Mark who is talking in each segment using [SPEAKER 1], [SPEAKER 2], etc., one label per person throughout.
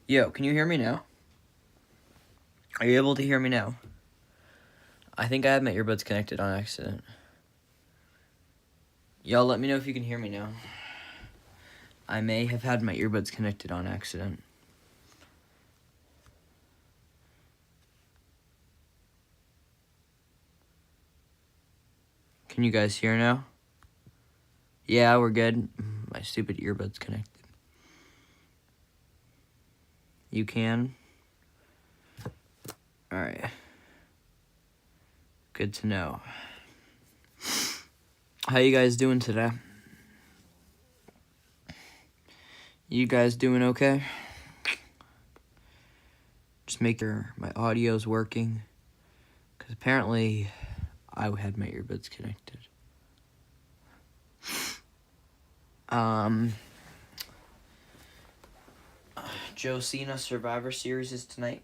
[SPEAKER 1] Yo, can you hear me now? Are you able to hear me now? I think I had my earbuds connected on accident. Y'all let me know if you can hear me now. I may have had my earbuds connected on accident. Can you guys hear now? Yeah, we're good. My stupid earbuds connected. You can? Alright. Good to know. How you guys doing today? You guys doing okay? Just make sure my audio's working. Because apparently I had my earbuds connected. Joe Cena Survivor Series is tonight,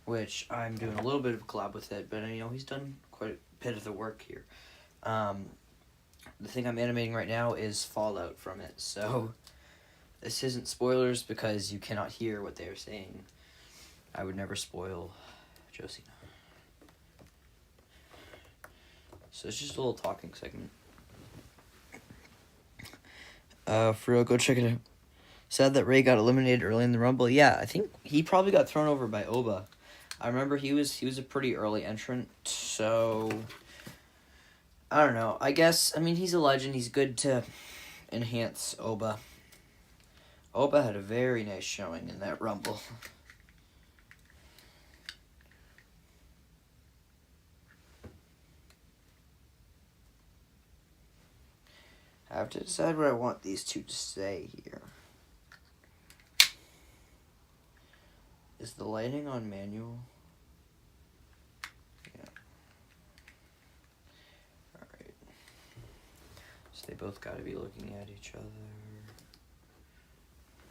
[SPEAKER 1] which I'm doing a little bit of a collab with it, but he's done quite a bit of the work here. The thing I'm animating right now is Fallout from it, so this isn't spoilers because you cannot hear what they're saying. I would never spoil Joe Cena. So it's just a little talking segment. For real, go check it out. Sad that Ray got eliminated early in the Rumble. Yeah, I think he probably got thrown over by Oba. I remember he was a pretty early entrant, so I don't know. I guess, he's a legend. He's good to enhance Oba. Oba had a very nice showing in that Rumble. I have to decide what I want these two to say here. Is the lighting on manual? Yeah. Alright. So they both gotta be looking at each other.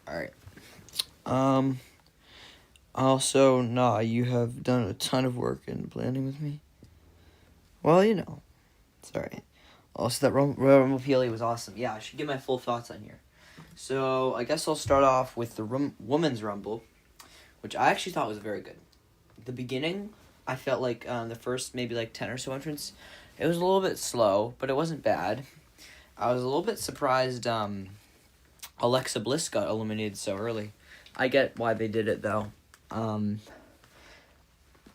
[SPEAKER 1] Alright. Also, you have done a ton of work in planning with me. Well, it's alright. Also, that Royal Rumble PLE was awesome. Yeah, I should get my full thoughts on here. So, I guess I'll start off with the Women's Rumble, which I actually thought was very good. The beginning, I felt like the first maybe 10 or so entrants, it was a little bit slow, but it wasn't bad. I was a little bit surprised Alexa Bliss got eliminated so early. I get why they did it, though.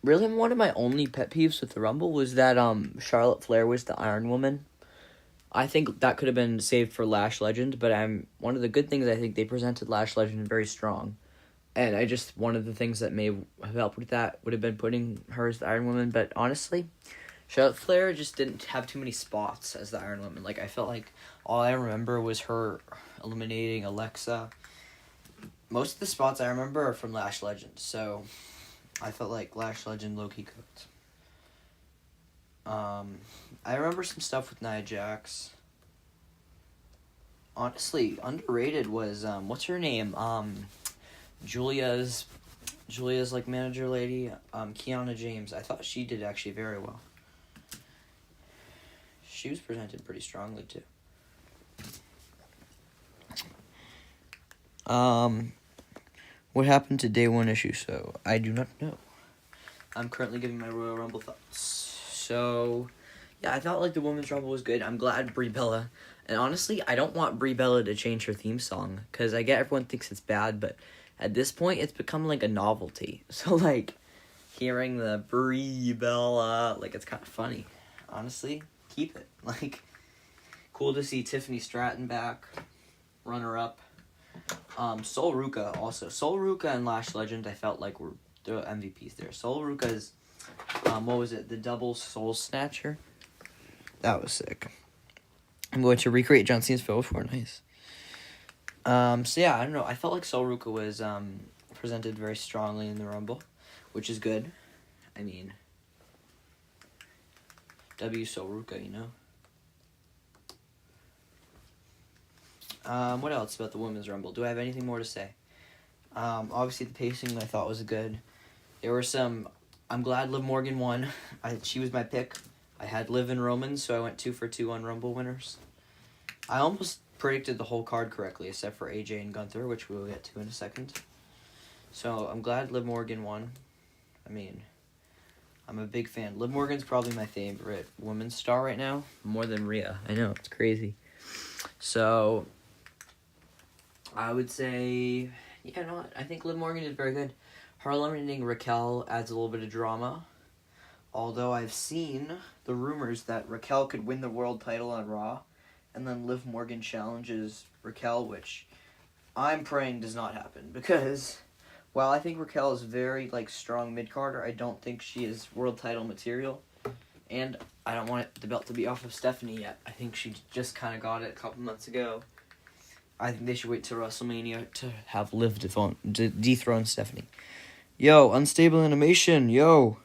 [SPEAKER 1] Really, one of my only pet peeves with the Rumble was that Charlotte Flair was the Iron Woman. I think that could have been saved for Lash Legend, but one of the good things I think they presented Lash Legend very strong. And one of the things that may have helped with that would have been putting her as the Iron Woman. But honestly, Charlotte Flair just didn't have too many spots as the Iron Woman. I felt like all I remember was her eliminating Alexa. Most of the spots I remember are from Lash Legend. So I felt like Lash Legend low-key cooked. I remember some stuff with Nia Jax. Honestly, underrated was, what's her name? Julia's manager lady, Kiana James. I thought she did actually very well. She was presented pretty strongly too. What happened to day one issue? So I do not know. I'm currently giving my Royal Rumble thoughts. So yeah, I thought the Women's Rumble was good. I'm glad Brie Bella, and honestly, I don't want Brie Bella to change her theme song because I get everyone thinks it's bad, but at this point, it's become a novelty. So, hearing the Brie Bella, it's kind of funny. Honestly, keep it. Cool to see Tiffany Stratton back, runner-up. Sol Ruka also. Sol Ruka and Lash Legend, I felt like were the MVPs there. Sol Ruka's, what was it? The double Soul Snatcher? That was sick. I'm going to recreate John Cena's Fatal 4. Nice. So yeah, I don't know. I felt like Sol Ruka was presented very strongly in the Rumble, which is good. W Sol Ruka, What else about the Women's Rumble? Do I have anything more to say? Obviously the pacing I thought was good. There were some. I'm glad Liv Morgan won. She was my pick. I had Liv and Roman, so I went 2 for 2 on Rumble winners. I almost predicted the whole card correctly, except for AJ and Gunther, which we'll get to in a second. So I'm glad Liv Morgan won. I mean, I'm a big fan. Liv Morgan's probably my favorite women's star right now, more than Rhea. I know, it's crazy. So I would say, I think Liv Morgan is very good. Her eliminating Raquel adds a little bit of drama. Although I've seen the rumors that Raquel could win the world title on Raw, and then Liv Morgan challenges Raquel, which I'm praying does not happen. Because while I think Raquel is very strong mid-carder, I don't think she is world title material. And I don't want the belt to be off of Stephanie yet. I think she just kind of got it a couple months ago. I think they should wait till WrestleMania to have Liv dethrone Stephanie. Yo, Unstable Animation, yo.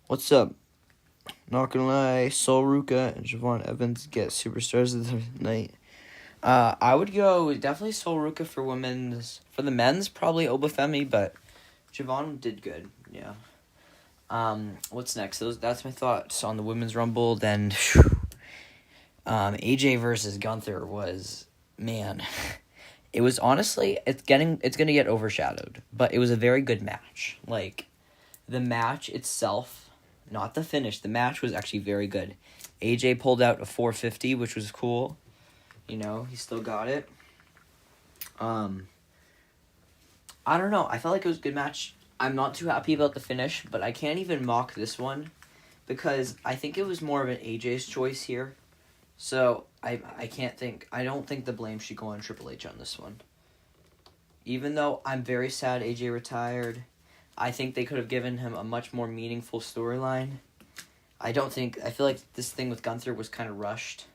[SPEAKER 1] What's up? Not gonna lie, Sol Ruka and Javon Evans get superstars of the night. I would go definitely Sol Ruka for women's. For the men's, probably Obafemi, but Javon did good. Yeah. What's next? That's my thoughts on the women's rumble. Then, AJ versus Gunther was, man. It was honestly, it's gonna get overshadowed, but it was a very good match. The match itself. Not the finish. The match was actually very good. AJ pulled out a 450, which was cool. He still got it. I don't know. I felt like it was a good match. I'm not too happy about the finish, but I can't even mock this one because I think it was more of an AJ's choice here. So I don't think the blame should go on Triple H on this one. Even though I'm very sad AJ retired, I think they could have given him a much more meaningful storyline. I feel like this thing with Gunther was kind of rushed.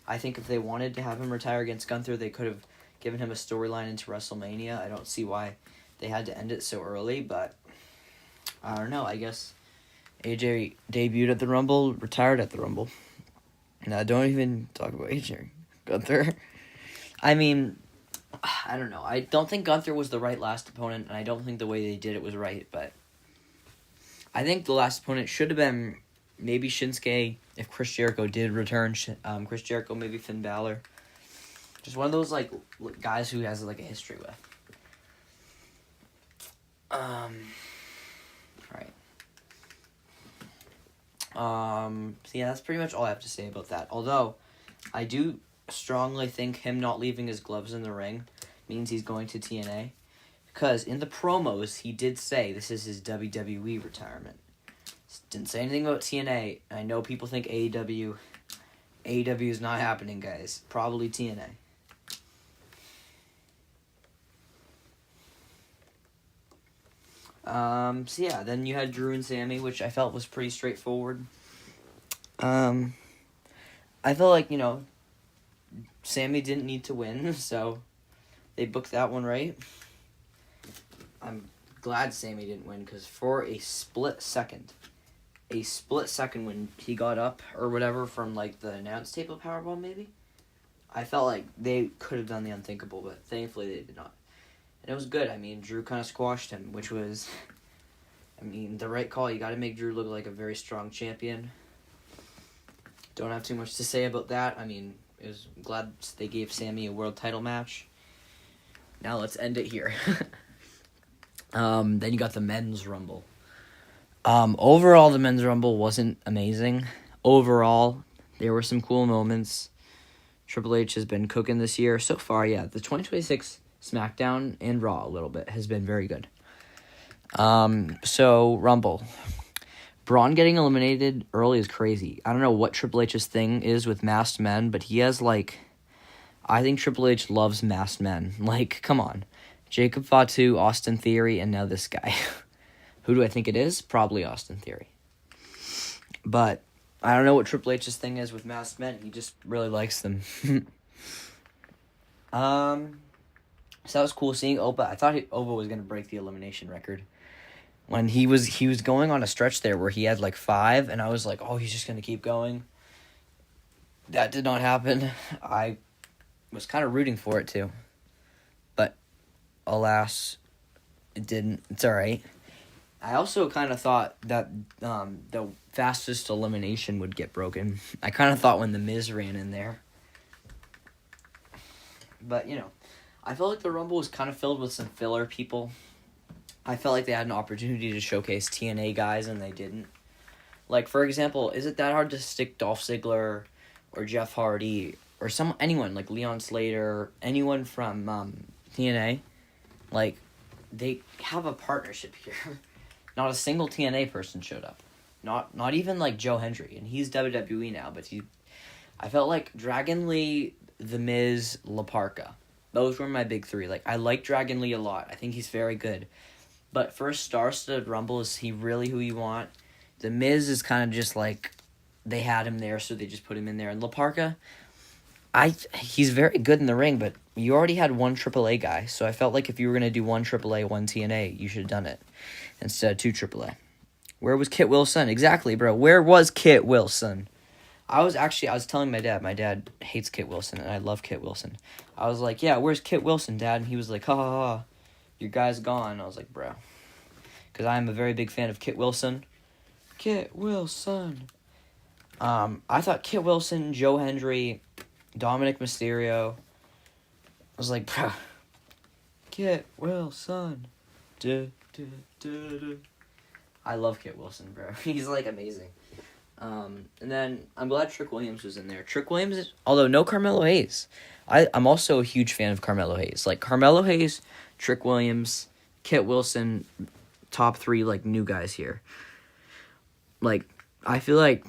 [SPEAKER 1] I think if they wanted to have him retire against Gunther, they could have given him a storyline into WrestleMania. I don't see why they had to end it so early, but I don't know. I guess AJ debuted at the Rumble, retired at the Rumble. Now, don't even talk about AJ. Gunther. I mean, I don't know. I don't think Gunther was the right last opponent, and I don't think the way they did it was right, but I think the last opponent should have been maybe Shinsuke if Chris Jericho did return. Chris Jericho, maybe Finn Balor. Just one of those, guys who has, a history with. Right. So yeah, that's pretty much all I have to say about that. Although, I do strongly think him not leaving his gloves in the ring means he's going to TNA. Because in the promos, he did say this is his WWE retirement. Didn't say anything about TNA. I know people think AEW. AEW is not happening, guys. Probably TNA. So yeah, then you had Drew and Sammy, which I felt was pretty straightforward. I felt like, Sammy didn't need to win, so they booked that one right. I'm glad Sammy didn't win, because for a split second when he got up, or whatever, from, the announce table powerbomb, maybe, I felt like they could have done the unthinkable, but thankfully they did not. And it was good. I mean, Drew kind of squashed him, which was, the right call. You got to make Drew look like a very strong champion. Don't have too much to say about that. It was glad they gave Sammy a world title match. Now let's end it here. Then you got the men's rumble. Overall, the men's rumble wasn't amazing. Overall, there were some cool moments. Triple H has been cooking this year. So far, yeah, the 2026 SmackDown and Raw a little bit has been very good. So, Rumble. Braun getting eliminated early is crazy. I don't know what Triple H's thing is with masked men, but he has, I think Triple H loves masked men. Come on. Jacob Fatu, Austin Theory, and now this guy. Who do I think it is? Probably Austin Theory. But I don't know what Triple H's thing is with masked men. He just really likes them. So that was cool seeing Opa. I thought Opa was going to break the elimination record. When he was going on a stretch there where he had 5, and I was like, oh, he's just going to keep going. That did not happen. I was kind of rooting for it too. But alas, it didn't. It's all right. I also kind of thought that the fastest elimination would get broken. I kind of thought when The Miz ran in there. But, I felt like the Rumble was kind of filled with some filler people. I felt like they had an opportunity to showcase TNA guys, and they didn't. Like, for example, is it that hard to stick Dolph Ziggler or Jeff Hardy or anyone, like Leon Slater, anyone from TNA? Like, they have a partnership here. Not a single TNA person showed up. Not even, like, Joe Hendry, and he's WWE now, but I felt like Dragon Lee, The Miz, La Parka. Those were my big three. Like, I like Dragon Lee a lot. I think he's very good. But for a star-studded Rumble, is he really who you want? The Miz is kind of just like, they had him there, so they just put him in there. And La Parka, he's very good in the ring, but you already had one AAA guy. So I felt like if you were going to do one AAA, one TNA, you should have done it instead of two AAA. Where was Kit Wilson? Exactly, bro. Where was Kit Wilson? I was telling my dad hates Kit Wilson, and I love Kit Wilson. I was like, yeah, where's Kit Wilson, Dad? And he was like, ha ha ha, your guy's gone. I was like, bro. Because I am a very big fan of Kit Wilson. Kit Wilson. I thought Kit Wilson, Joe Hendry, Dominic Mysterio. I was like, bro. Kit Wilson. Duh, duh, duh, duh. I love Kit Wilson, bro. He's, like, amazing. And then I'm glad Trick Williams was in there. Trick Williams, although no Carmelo Hayes. I'm also a huge fan of Carmelo Hayes. Like, Carmelo Hayes, Trick Williams, Kit Wilson, top three, like, new guys here. Like, I feel like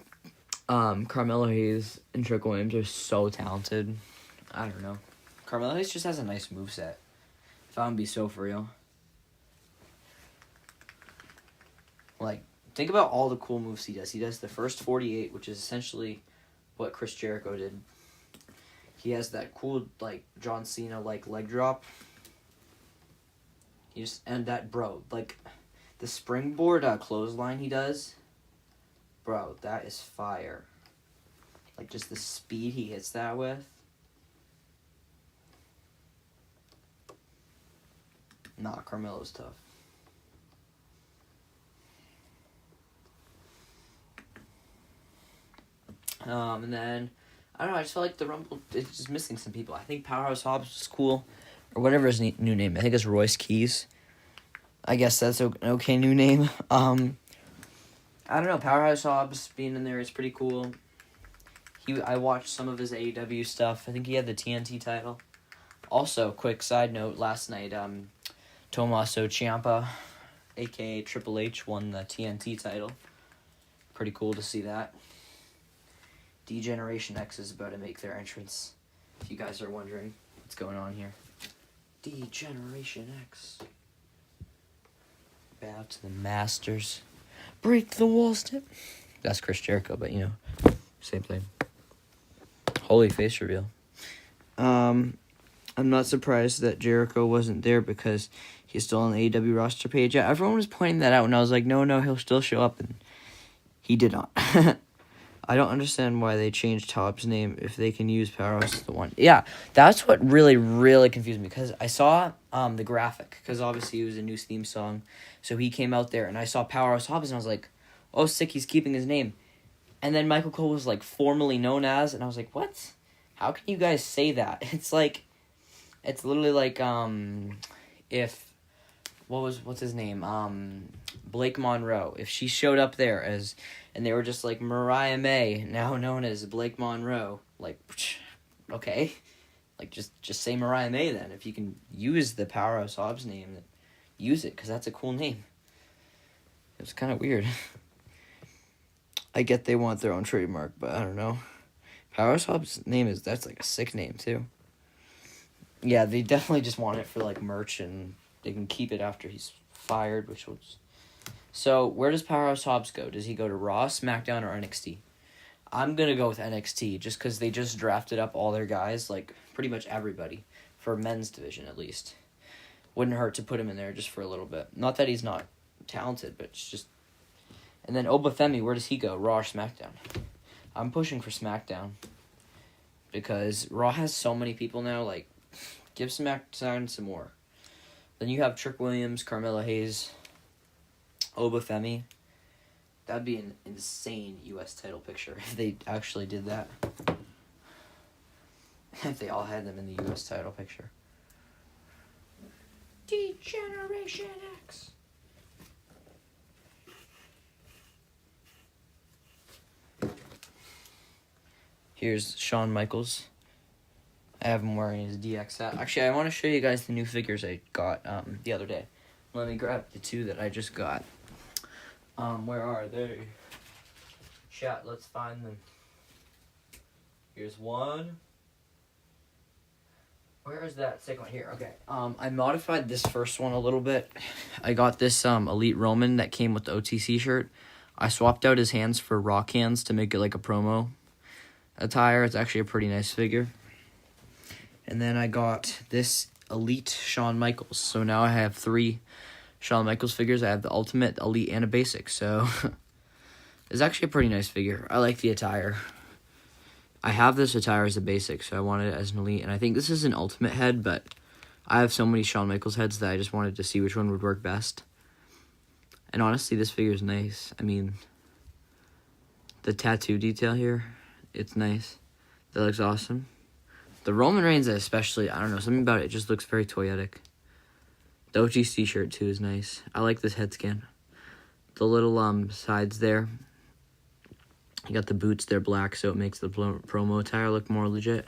[SPEAKER 1] Carmelo Hayes and Trick Williams are so talented. I don't know. Carmelo Hayes just has a nice moveset. If I'm gonna be so for real. Like, think about all the cool moves he does. He does the first 48, which is essentially what Chris Jericho did. He has that cool, like, John Cena, like, leg drop. And that, bro, like, the springboard clothesline he does, bro, that is fire. Like, just the speed he hits that with. Nah, Carmelo's tough. And then, I don't know, I just felt like the Rumble is just missing some people. I think Powerhouse Hobbs was cool, or whatever his new name. I think it's Royce Keys. I guess that's an okay new name. I don't know, Powerhouse Hobbs being in there is pretty cool. I watched some of his AEW stuff. I think he had the TNT title. Also, quick side note, last night, Tommaso Ciampa, a.k.a. Triple H, won the TNT title. Pretty cool to see that. D-Generation X is about to make their entrance. If you guys are wondering what's going on here. D-Generation X. Bow to the masters. Break the walls. That's Chris Jericho, but same thing. Holy face reveal. I'm not surprised that Jericho wasn't there because he's still on the AEW roster page. Yeah, everyone was pointing that out, and I was like, no, he'll still show up, and he did not. I don't understand why they changed Hobbs' name if they can use Powerhouse as the one. Yeah, that's what really, really confused me, because I saw the graphic, because obviously it was a new theme song, so he came out there, and I saw Powerhouse Hobbs, and I was like, oh, sick, he's keeping his name. And then Michael Cole was, like, formerly known as, and I was like, what? How can you guys say that? It's literally like, what's his name? Blake Monroe. If she showed up there and they were just like Mariah May, now known as Blake Monroe, like, okay. Like, just say Mariah May then. If you can use the Powerhouse Hobbs name, then use it, because that's a cool name. It was kind of weird. I get they want their own trademark, but I don't know. Powerhouse Hobbs' name that's like a sick name, too. Yeah, they definitely just want it for, like, merch, and they can keep it after he's fired, which was... So, where does Powerhouse Hobbs go? Does he go to Raw, SmackDown, or NXT? I'm going to go with NXT, just because they just drafted up all their guys, like, pretty much everybody, for men's division, at least. Wouldn't hurt to put him in there just for a little bit. Not that he's not talented, but it's just... And then Obafemi, where does he go? Raw or SmackDown? I'm pushing for SmackDown, because Raw has so many people now, like, give SmackDown some more. Then you have Trick Williams, Carmelo Hayes, Obafemi. That'd be an insane U.S. title picture if they actually did that. If they all had them in the U.S. title picture. Degeneration X. Here's Shawn Michaels. I have him wearing his DX hat. Actually, I want to show you guys the new figures I got the other day. Let me grab the two that I just got. Where are they? Chat, let's find them. Here's one. Where is that second one? Here, okay. I modified this first one a little bit. I got this Elite Roman that came with the OTC shirt. I swapped out his hands for rock hands to make it like a promo attire. It's actually a pretty nice figure. And then I got this Elite Shawn Michaels. So now I have 3 Shawn Michaels figures. I have the Ultimate, the Elite, and a Basic. So it's actually a pretty nice figure. I like the attire. I have this attire as a Basic, so I wanted it as an Elite. And I think this is an Ultimate head, but I have so many Shawn Michaels heads that I just wanted to see which one would work best. And honestly, this figure is nice. I mean, the tattoo detail here, it's nice. That looks awesome. The Roman Reigns especially, I don't know, something about it just looks very toyetic. The OGC shirt too is nice. I like this head scan. The little sides there. You got the boots, they're black, so it makes the promo attire look more legit.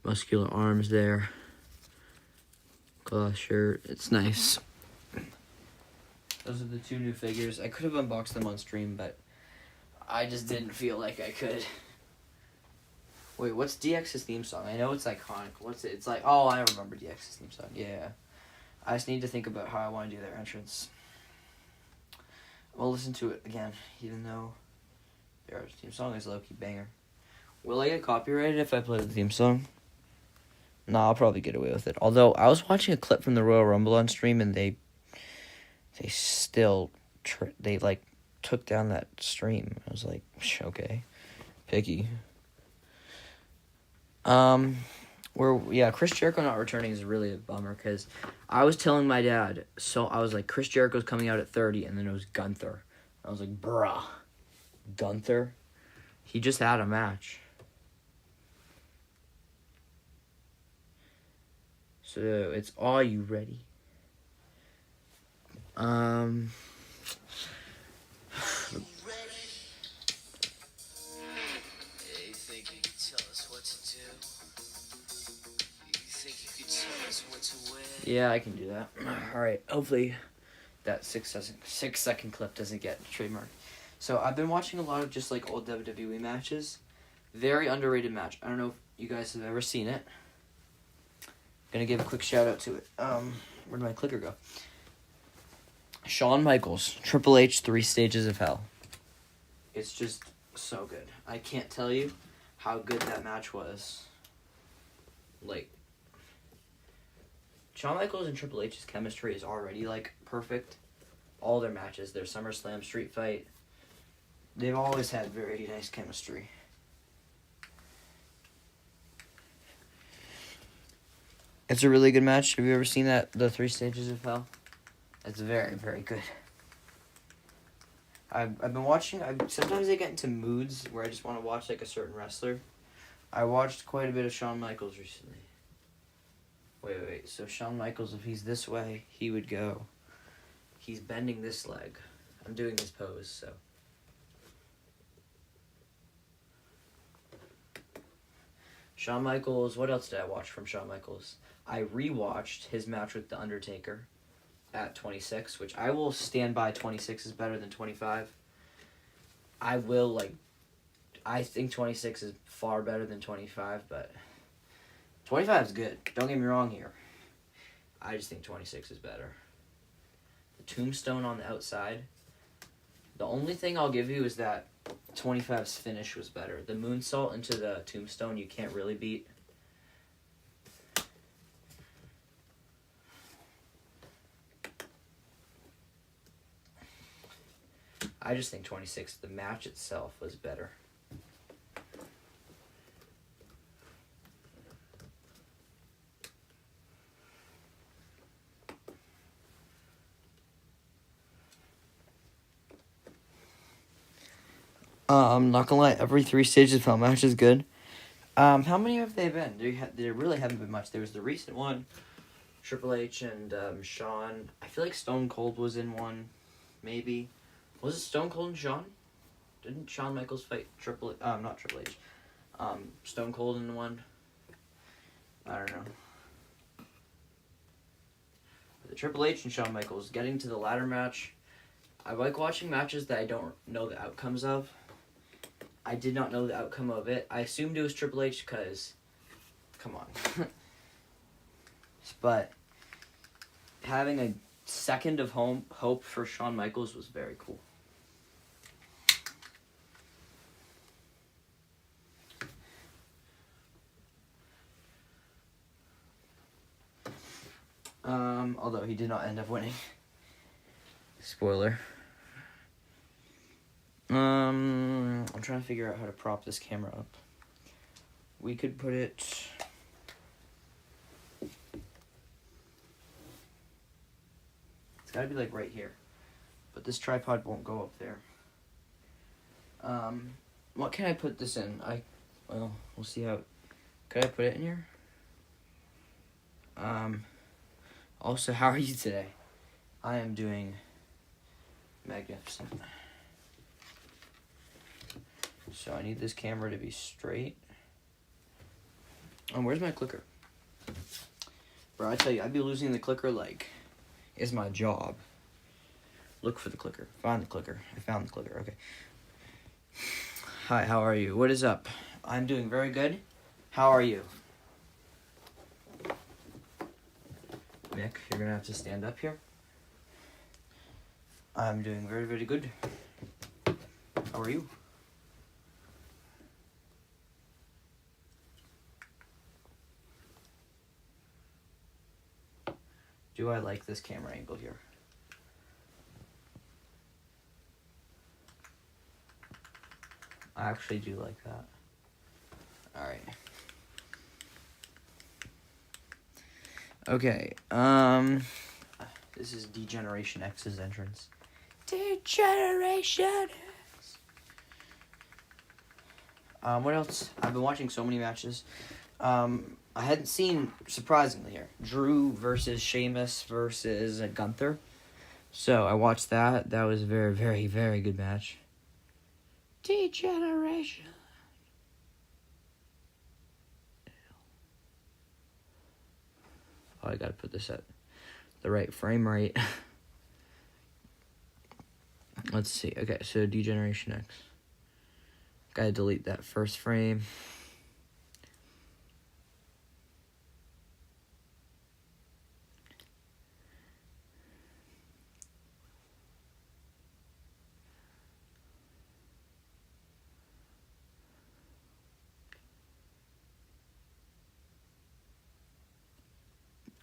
[SPEAKER 1] Muscular arms there. Cloth shirt, it's nice. Those are the 2 new figures. I could have unboxed them on stream, but I just didn't feel like I could. Wait, what's DX's theme song? I know it's iconic. What's it? It's like, oh, I remember DX's theme song. Yeah. I just need to think about how I want to do their entrance. We'll listen to it again, even though their theme song is a low-key banger. Will I get copyrighted if I play the theme song? No, I'll probably get away with it. Although, I was watching a clip from the Royal Rumble on stream, and they still, took down that stream. I was like, okay, picky. Chris Jericho not returning is really a bummer, because I was telling my dad, so I was like, Chris Jericho's coming out at 30, and then it was Gunther. I was like, bruh, Gunther? He just had a match. So, it's Are You Ready? Yeah, I can do that. Alright, hopefully that 6-second clip doesn't get trademarked. So, I've been watching a lot of just, old WWE matches. Very underrated match. I don't know if you guys have ever seen it. Gonna give a quick shout out to it. Where'd my clicker go? Shawn Michaels, Triple H, 3 Stages of Hell. It's just so good. I can't tell you how good that match was. Shawn Michaels and Triple H's chemistry is already, perfect. All their matches, their SummerSlam, Street Fight, they've always had very nice chemistry. It's a really good match. Have you ever seen that, the 3 Stages of Hell? It's very, very good. I've been watching, sometimes I get into moods where I just want to watch, a certain wrestler. I watched quite a bit of Shawn Michaels recently. Wait. So Shawn Michaels, if he's this way, he would go. He's bending this leg. I'm doing this pose, so. Shawn Michaels, what else did I watch from Shawn Michaels? I rewatched his match with The Undertaker at 26, which I will stand by 26 is better than 25. I think 26 is far better than 25, but 25 is good. Don't get me wrong here. I just think 26 is better. The tombstone on the outside. The only thing I'll give you is that 25's finish was better. The moonsault into the tombstone you can't really beat. I just think 26, the match itself was better. I'm not gonna lie, every 3 Stages of Hell match is good. How many have they been? There really haven't been much. There was the recent one, Triple H and Shawn. I feel like Stone Cold was in one, maybe. Was it Stone Cold and Shawn? Didn't Shawn Michaels fight not Triple H, Stone Cold in one? I don't know. The Triple H and Shawn Michaels getting to the ladder match. I like watching matches that I don't know the outcomes of. I did not know the outcome of it. I assumed it was Triple H because, come on. But having a second of hope for Shawn Michaels was very cool. Although he did not end up winning. Spoiler. I'm trying to figure out how to prop this camera up. We could put it... It's gotta be like right here. But this tripod won't go up there. What can I put this in? Well, we'll see how... Could I put it in here? Also, how are you today? I am doing magnificent. So I need this camera to be straight. Where's my clicker? Bro, I tell you, I'd be losing the clicker like it's my job. Look for the clicker. Find the clicker. I found the clicker. Okay. Hi, how are you? What is up? I'm doing very good. How are you? Nick, you're gonna have to stand up here. I'm doing very, very good. How are you? Do I like this camera angle here? I actually do like that. Alright. Okay, this is Degeneration X's entrance. Degeneration X. What else? I've been watching so many matches. I hadn't seen, surprisingly here, Drew versus Sheamus versus Gunther. So I watched that. That was a very, very, very good match. Degeneration. Oh, I gotta put this at the right frame rate. Let's see. Okay, so Degeneration X. Gotta delete that first frame.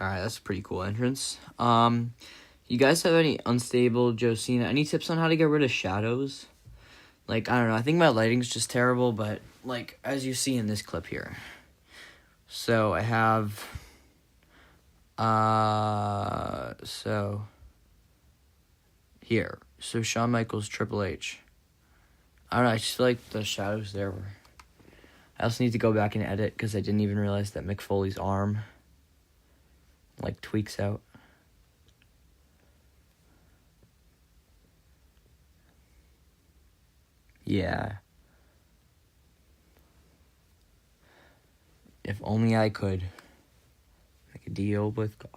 [SPEAKER 1] Alright, that's a pretty cool entrance. You guys have any unstable Josina? Any tips on how to get rid of shadows? Like, I don't know. I think my lighting's just terrible, but, like, as you see in this clip here. So, I have... Here. So, Shawn Michaels, Triple H. I don't know. I just feel like the shadows there were... I also need to go back and edit, because I didn't even realize that Mick Foley's arm... like tweaks out. Yeah. If only I could make a deal with God.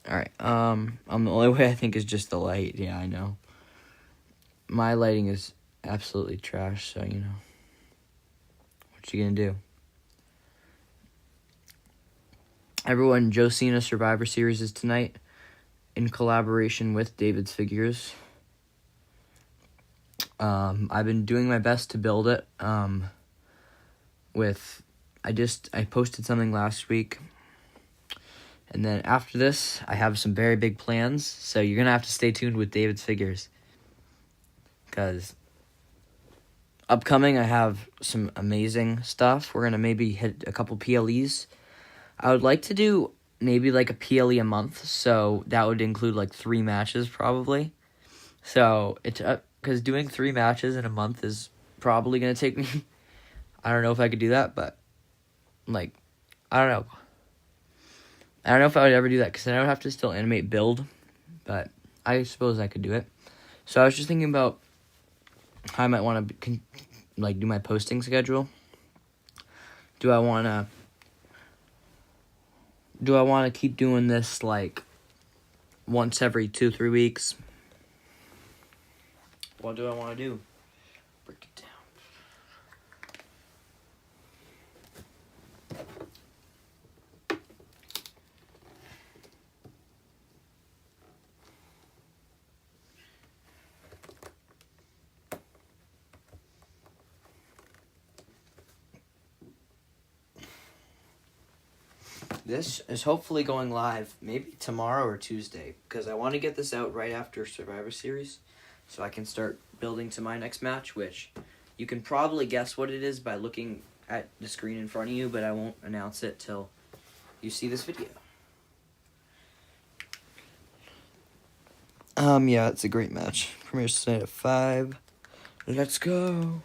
[SPEAKER 1] Alright, the only way I think is just the light. Yeah, I know. My lighting is absolutely trash, so you know. What you gonna do? Everyone, Josina Survivor Series is tonight in collaboration with David's Figures. I've been doing my best to build it. I posted something last week. And then after this, I have some very big plans. So you're going to have to stay tuned with David's Figures. Because upcoming, I have some amazing stuff. We're going to maybe hit a couple PLEs. I would like to do maybe like a PLE a month, so that would include like 3 matches probably. So it's because doing 3 matches in a month is probably going to take me I don't know if I could do that, but, like, I don't know. I don't know if I would ever do that, because then I would have to still animate build, but I suppose I could do it. So I was just thinking about how I might want to, like, do my posting schedule. Do I want to keep doing this, like, once every 2-3 weeks? What do I want to do? Break it down. This is hopefully going live maybe tomorrow or Tuesday, because I want to get this out right after Survivor Series so I can start building to my next match, which you can probably guess what it is by looking at the screen in front of you, but I won't announce it till you see this video. Yeah, it's a great match. Premieres tonight at 5. Let's go.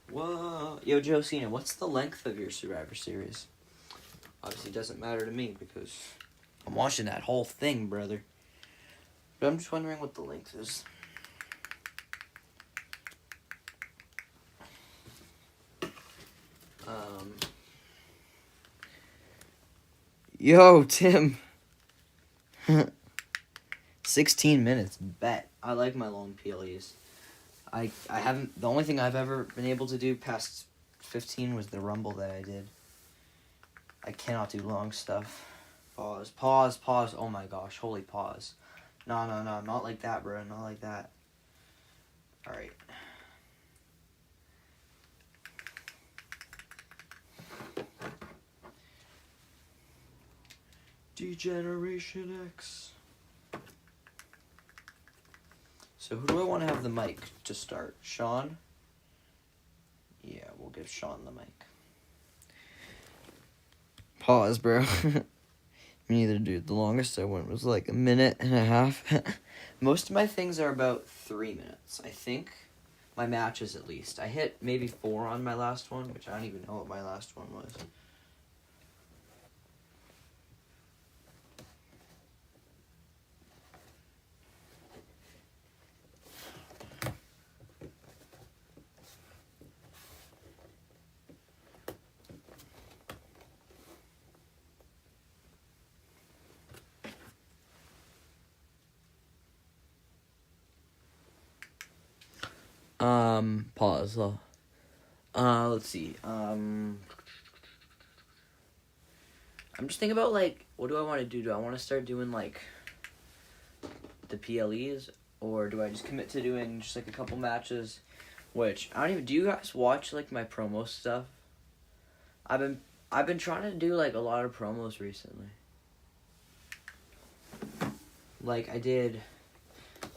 [SPEAKER 1] Whoa. Yo, Joe Cena, what's the length of your Survivor Series? Obviously, it doesn't matter to me because I'm watching that whole thing, brother. But I'm just wondering what the length is. Yo, Tim. 16 minutes, bet. I like my long PLEs. I haven't, the only thing I've ever been able to do past 15 was the Rumble that I did. I cannot do long stuff. Pause. Oh my gosh, holy pause. No, not like that, bro, not like that. Alright. Degeneration X. So who do I want to have the mic to start? Sean? Yeah, we'll give Sean the mic. Pause, bro. Me neither, dude. The longest I went was like 1.5 minutes. Most of my things are about 3 minutes, I think. My matches, at least. I hit maybe 4 on my last one, which I don't even know what my last one was. Pause. Let's see. I'm just thinking about, like, what do I want to do? Do I want to start doing, like, the PLEs? Or do I just commit to doing just, like, a couple matches? Which, I don't even, do you guys watch, like, my promo stuff? I've been trying to do, like, a lot of promos recently. Like, I did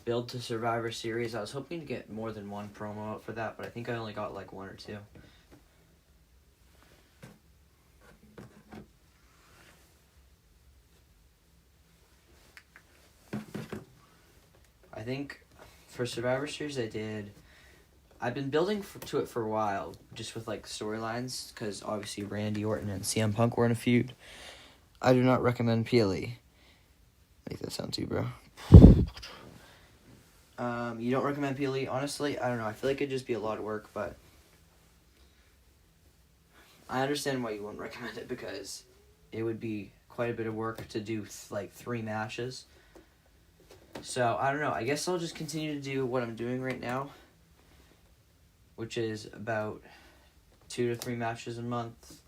[SPEAKER 1] Build to Survivor Series. I was hoping to get more than one promo out for that, but I think I only got, like, 1 or 2. I think for Survivor Series I've been building to it for a while, just with, like, storylines, because obviously Randy Orton and CM Punk were in a feud. I do not recommend PLE. Make that sound too, bro. You don't recommend PLE? Honestly, I don't know. I feel like it'd just be a lot of work, but I understand why you wouldn't recommend it, because it would be quite a bit of work to do, like, 3 matches. So, I don't know. I guess I'll just continue to do what I'm doing right now, which is about 2 to 3 matches a month,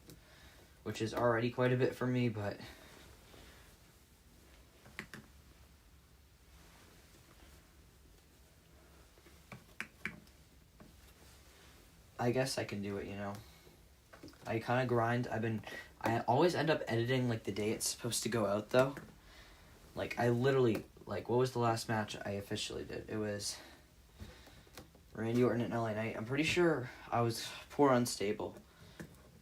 [SPEAKER 1] which is already quite a bit for me, but I guess I can do it, you know. I kind of grind. I always end up editing, like, the day it's supposed to go out, though. Like, I literally, like, what was the last match I officially did? It was Randy Orton and LA Knight. I'm pretty sure I was poor Unstable.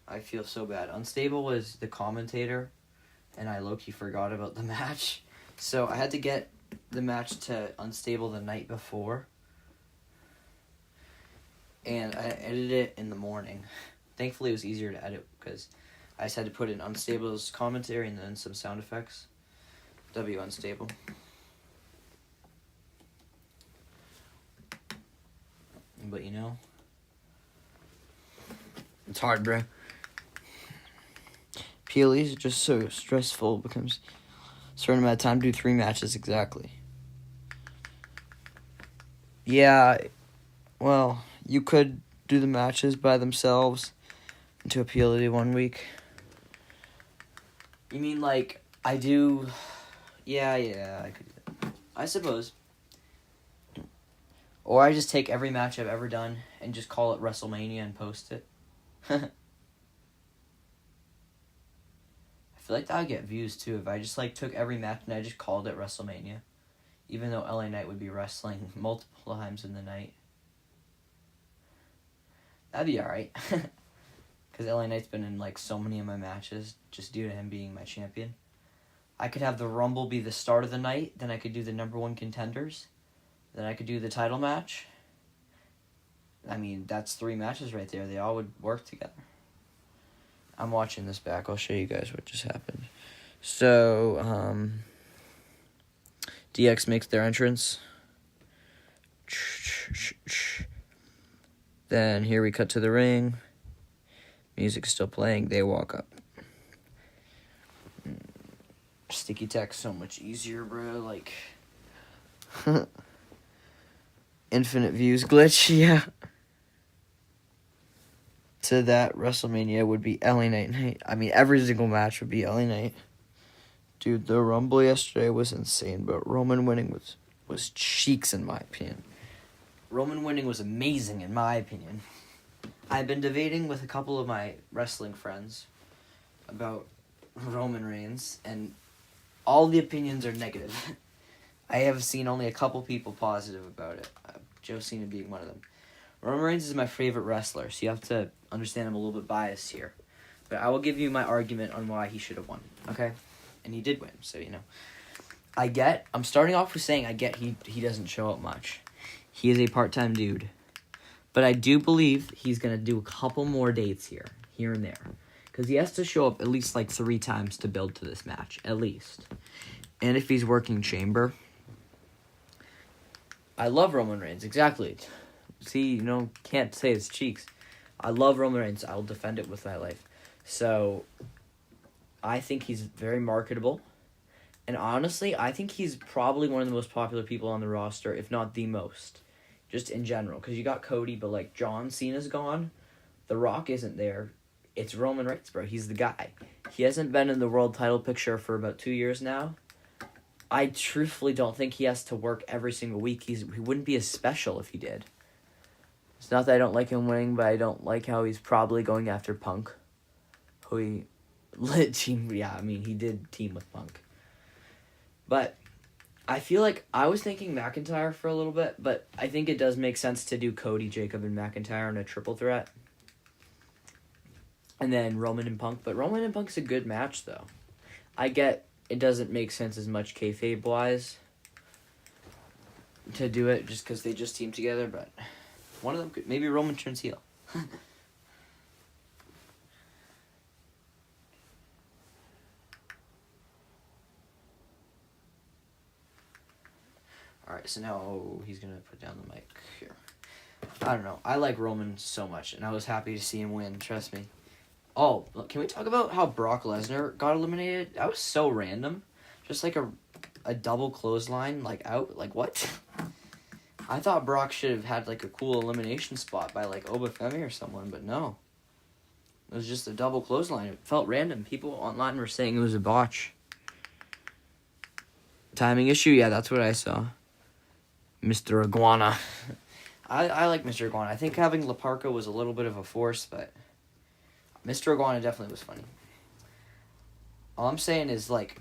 [SPEAKER 1] I feel so bad. Unstable was the commentator, and I low-key forgot about the match. So I had to get the match to Unstable the night before, and I edited it in the morning. Thankfully, it was easier to edit because I just had to put in Unstable's commentary and then some sound effects. W Unstable. But you know, it's hard, bro. PLEs are just so stressful. It becomes a certain amount of time to do 3 matches exactly. Yeah, well, you could do the matches by themselves into a PLE 1 week. You mean like I do? Yeah, I could do that. I suppose. Or I just take every match I've ever done and just call it WrestleMania and post it. I feel like that would get views too if I just like took every match and I just called it WrestleMania. Even though LA Knight would be wrestling multiple times in the night. That'd be alright. Because LA Knight's been in like so many of my matches just due to him being my champion. I could have the Rumble be the start of the night, then I could do the number 1 contenders. Then I could do the title match. I mean, that's 3 matches right there. They all would work together. I'm watching this back. I'll show you guys what just happened. So, DX makes their entrance. Then here we cut to the ring. Music's still playing. They walk up. Sticky tack's so much easier, bro. Like... Infinite views glitch, yeah. To that, WrestleMania would be LA Knight. I mean, every single match would be LA Knight. Dude, the Rumble yesterday was insane, but Roman winning was cheeks in my opinion. Roman winning was amazing in my opinion. I've been debating with a couple of my wrestling friends about Roman Reigns, and all the opinions are negative. I have seen only a couple people positive about it. Joe Cena being one of them. Roman Reigns is my favorite wrestler, so you have to understand I'm a little bit biased here. But I will give you my argument on why he should have won, okay? And he did win, so you know. I'm starting off with saying I get he doesn't show up much. He is a part-time dude. But I do believe he's going to do a couple more dates here and there. Because he has to show up at least like 3 times to build to this match, at least. And if he's working Chamber... I love Roman Reigns, exactly. See, can't say his cheeks. I love Roman Reigns. I'll defend it with my life. So, I think he's very marketable. And honestly, I think he's probably one of the most popular people on the roster, if not the most. Just in general. Because you got Cody, but like John Cena's gone. The Rock isn't there. It's Roman Reigns, bro. He's the guy. He hasn't been in the world title picture for about 2 years now. I truthfully don't think he has to work every single week. He wouldn't be as special if he did. It's not that I don't like him winning, but I don't like how he's probably going after Punk. Who he he did team with Punk. But I feel like I was thinking McIntyre for a little bit, but I think it does make sense to do Cody, Jacob, and McIntyre in a triple threat. And then Roman and Punk. But Roman and Punk's a good match, though. I get... It doesn't make sense as much kayfabe-wise to do it just because they just teamed together, but one of them could... Maybe Roman turns heel. Alright, so now he's going to put down the mic here. I don't know. I like Roman so much, and I was happy to see him win, trust me. Oh, can we talk about how Brock Lesnar got eliminated? That was so random. Just like a double clothesline, like out. Like, what? I thought Brock should have had like a cool elimination spot by like Obafemi or someone, but no. It was just a double clothesline. It felt random. People online were saying it was a botch. Timing issue? Yeah, that's what I saw. Mr. Iguana. I like Mr. Iguana. I think having La Parka was a little bit of a force, but... Mr. Iguana definitely was funny. All I'm saying is, like,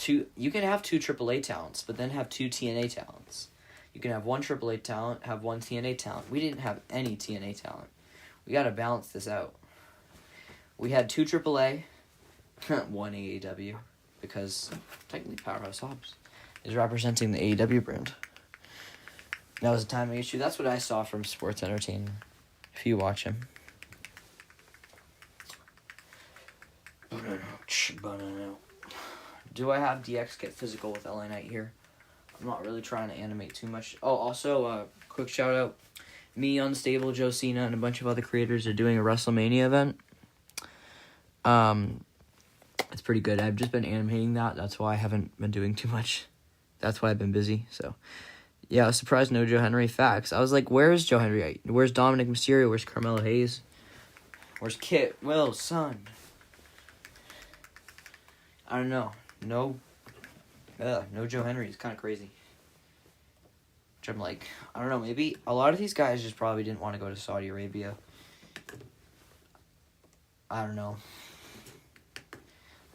[SPEAKER 1] you can have 2 AAA talents, but then have 2 TNA talents. You can have 1 AAA talent, have 1 TNA talent. We didn't have any TNA talent. We gotta balance this out. We had 2 AAA, 1 AEW, because technically Powerhouse Hobbs is representing the AEW brand. That was a timing issue. That's what I saw from Sports Entertainment, if you watch him. do I have DX get physical with LA Knight here? I'm not really trying to animate too much. Oh, also, quick shout out. Me, Unstable, Joe Cena, and a bunch of other creators are doing a WrestleMania event. It's pretty good. I've just been animating that. That's why I haven't been doing too much. That's why I've been busy. So, yeah, I was surprised no Joe Henry facts. I was like, where's Joe Henry? Where's Dominic Mysterio? Where's Carmelo Hayes? Where's Kit Will's son? I don't know. No Joe Henry. It's kind of crazy. Which I'm like, I don't know, maybe a lot of these guys just probably didn't want to go to Saudi Arabia. I don't know.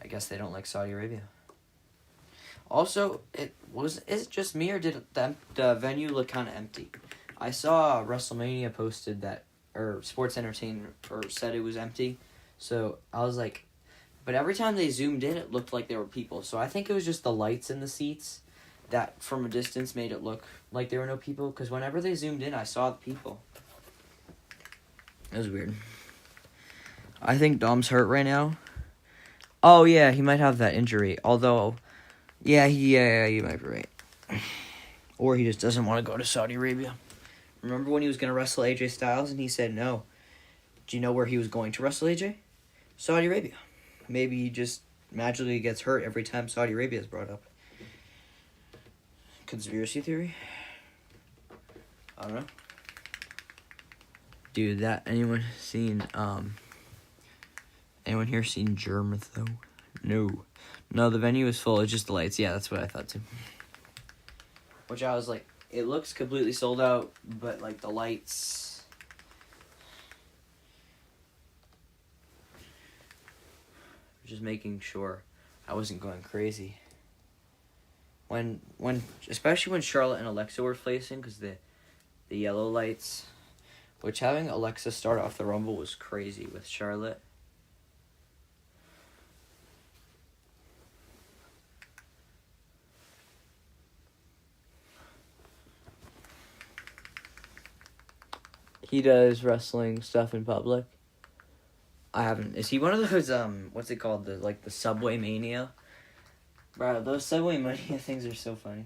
[SPEAKER 1] I guess they don't like Saudi Arabia. Also, is it just me or did the venue look kind of empty? I saw WrestleMania posted that, or Sports Entertainment said it was empty. So I was like, but every time they zoomed in, it looked like there were people. So I think it was just the lights in the seats that from a distance made it look like there were no people. Because whenever they zoomed in, I saw the people. It was weird. I think Dom's hurt right now. Oh, yeah, he might have that injury. Although, yeah, you might be right. Or he just doesn't want to go to Saudi Arabia. Remember when he was going to wrestle AJ Styles and he said no? Do you know where he was going to wrestle AJ? Saudi Arabia. Maybe he just magically gets hurt every time Saudi Arabia is brought up. Conspiracy theory? I don't know. Dude, anyone here seen Germith though? No, the venue is full. It's just the lights. Yeah, that's what I thought too. Which I was like, it looks completely sold out, but like the lights. Just making sure I wasn't going crazy. Especially when Charlotte and Alexa were facing, because the yellow lights, which having Alexa start off the Rumble was crazy with Charlotte. He does wrestling stuff in public. I haven't. Is he one of those, what's it called? The Subway Mania? Bro, those Subway Mania things are so funny.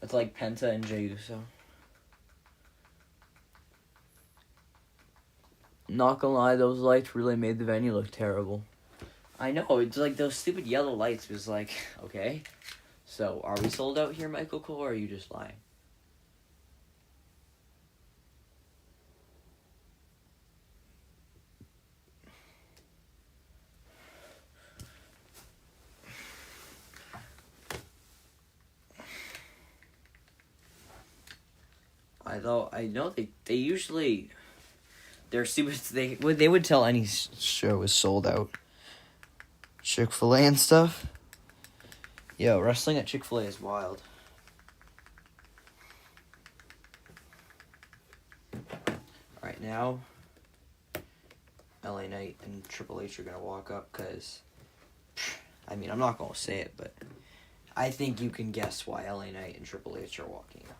[SPEAKER 1] It's like Penta and Jey Uso. Not gonna lie, those lights really made the venue look terrible. I know, it's like those stupid yellow lights was like, okay. So, are we sold out here, Michael Cole, or are you just lying? I know they usually, they're stupid. They would tell any show is sold out. Chick-fil-A and stuff. Yo, wrestling at Chick-fil-A is wild. Alright, now LA Knight and Triple H are gonna walk up because, I mean, I'm not gonna say it, but I think you can guess why LA Knight and Triple H are walking up.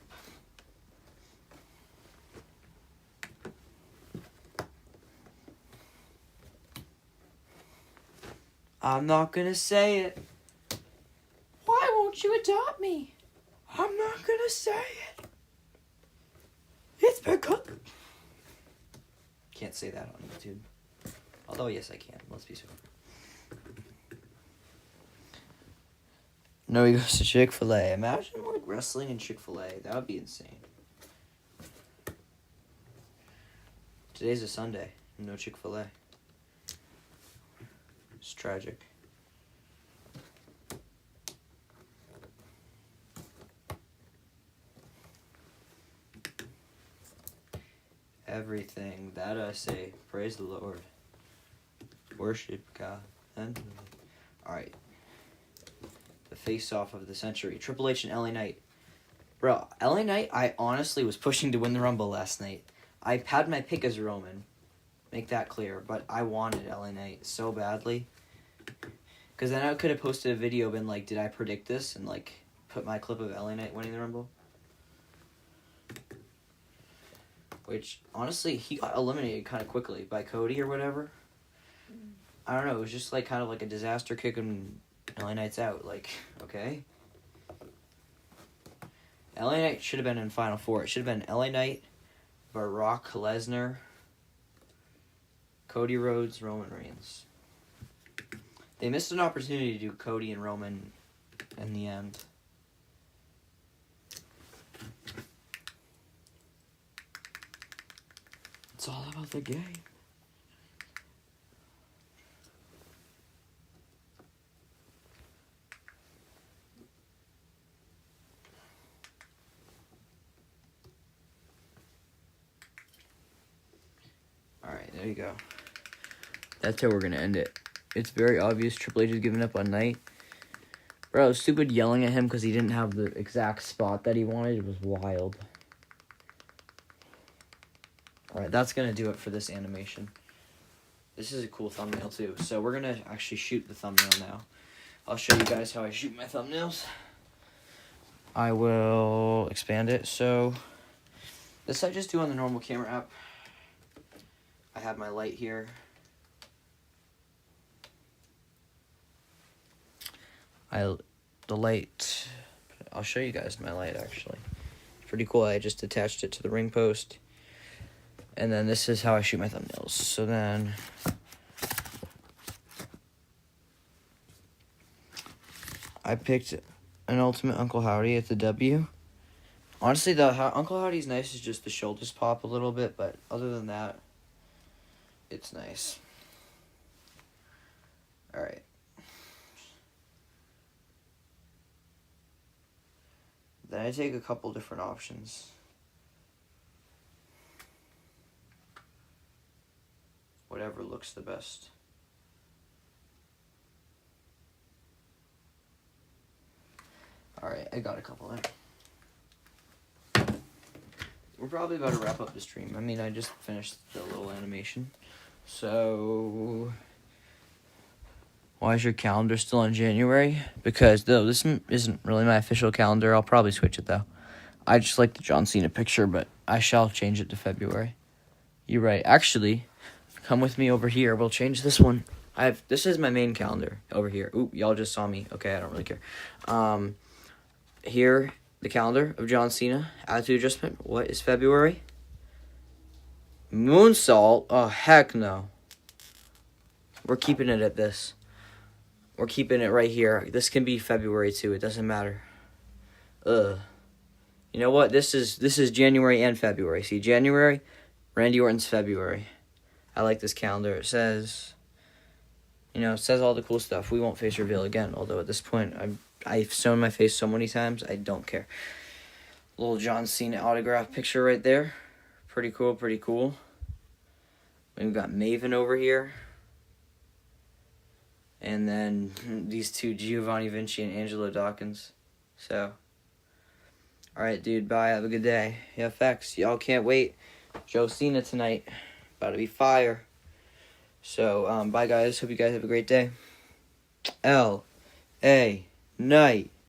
[SPEAKER 1] I'm not gonna say it. Why won't you adopt me? I'm not gonna say it. It's because... Can't say that on YouTube. Although, yes, I can. Let's be sure. No, he goes to Chick-fil-A. Imagine, like, wrestling in Chick-fil-A. That would be insane. Today's a Sunday. No Chick-fil-A. It's tragic. Everything that I say, praise the Lord. Worship God. Alright. The face-off of the century. Triple H and LA Knight. Bro, LA Knight, I honestly was pushing to win the Rumble last night. I had my pick as Roman. Make that clear. But I wanted LA Knight so badly. Because then I could have posted a video, been like, did I predict this? And, like, put my clip of LA Knight winning the Rumble. Which, honestly, he got eliminated kind of quickly by Cody or whatever. I don't know. It was just, like, kind of like a disaster kick and LA Knight's out. Like, okay. LA Knight should have been in Final Four. It should have been LA Knight, Brock Lesnar, Cody Rhodes, Roman Reigns. They missed an opportunity to do Cody and Roman in the end. It's all about the game. Alright, there you go. That's how we're going to end it. It's very obvious Triple H is giving up on Knight. Bro, stupid yelling at him because he didn't have the exact spot that he wanted. It was wild. Alright, that's going to do it for this animation. This is a cool thumbnail too. So we're going to actually shoot the thumbnail now. I'll show you guys how I shoot my thumbnails. I will expand it. So this I just do on the normal camera app. I have my light here. The light, I'll show you guys my light actually. It's pretty cool. I just attached it to the ring post. And then this is how I shoot my thumbnails. So then I picked an Ultimate Uncle Howdy at the W. Honestly, Uncle Howdy's nice is just the shoulders pop a little bit, but other than that, it's nice. Alright. Then I take a couple different options. Whatever looks the best. Alright, I got a couple there. We're probably about to wrap up the stream. I mean, I just finished the little animation. So, why is your calendar still in January? Because, though, this isn't really my official calendar. I'll probably switch it, though. I just like the John Cena picture, but I shall change it to February. You're right. Actually, come with me over here. We'll change this one. This is my main calendar over here. Oop, y'all just saw me. Okay, I don't really care. Here, the calendar of John Cena. Attitude Adjustment. What is February? Moonsault? Oh, heck no. We're keeping it at this. We're keeping it right here. This can be February too. It doesn't matter. You know what? This is January and February. See, January, Randy Orton's February. I like this calendar. It says, it says all the cool stuff. We won't face reveal again. Although at this point, I've shown my face so many times, I don't care. Little John Cena autograph picture right there. Pretty cool, pretty cool. We've got Maven over here. And then these two, Giovanni Vinci and Angelo Dawkins. So, alright, dude, bye. Have a good day. Yeah, facts. Y'all can't wait. Joe Cena tonight. About to be fire. So, bye, guys. Hope you guys have a great day. L.A. Knight.